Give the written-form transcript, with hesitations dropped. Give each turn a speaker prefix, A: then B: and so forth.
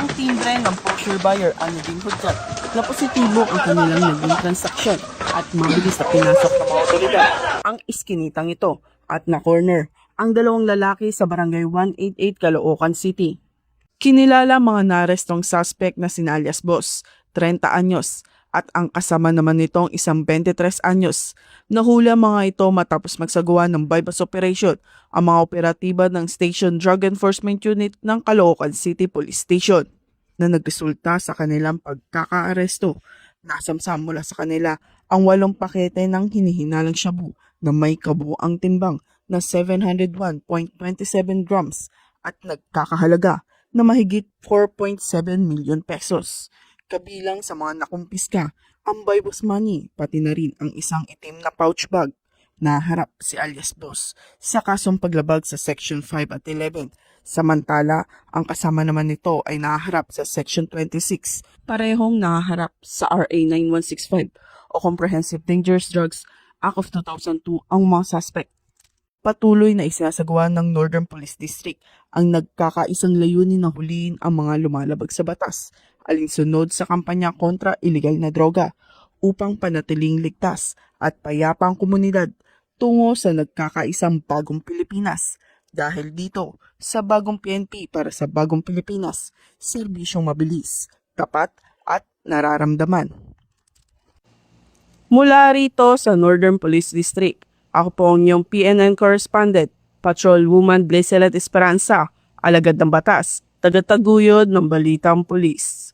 A: ang timbre ng pusher buyer ang naging hudyat na positibo ang kanilang naging transaksyon at mabilis na pinasok ng mga otoridad ang iskinitang ito at na-corner ang dalawang lalaki sa barangay 188 Caloocan City. Kinilala mga narestong suspect na si alias Boss, 30 anyos, at ang kasama naman nitong isang 23 anyos. Nahula mga ito matapos magsagawa ng bypass operation ang mga operatiba ng Station Drug Enforcement Unit ng Caloocan City Police Station na nagresulta sa kanilang pagkakaaresto. Nasamsam mula sa kanila ang 8 pakete ng hinihinalang shabu na may kabuuang timbang na 701.27 grams at nagkakahalaga na mahigit 4.7 million pesos. Kabilang sa mga nakumpiska ang bypass money pati na rin ang isang itim na pouch bag. Naharap si alias Boss sa kasong paglabag sa Section 5 at 11. Samantala, ang kasama naman nito ay naharap sa Section 26. Parehong naharap sa RA 9165 o Comprehensive Dangerous Drugs Act of 2002 ang mga suspect. Patuloy na isinasagawa ng Northern Police District ang nagkakaisang layunin na huliin ang mga lumalabag sa batas, alinsunod sa kampanya kontra iligal na droga upang panatiling ligtas at payapa ang komunidad tungo sa nagkakaisang bagong Pilipinas. Dahil dito, sa bagong PNP para sa bagong Pilipinas, serbisyong mabilis, tapat at nararamdaman. Mula rito sa Northern Police District, ako po ang inyong PNN correspondent, Patrolwoman Blesselet Esperanza, alagad ng batas, tagataguyod ng Balitang Pulis.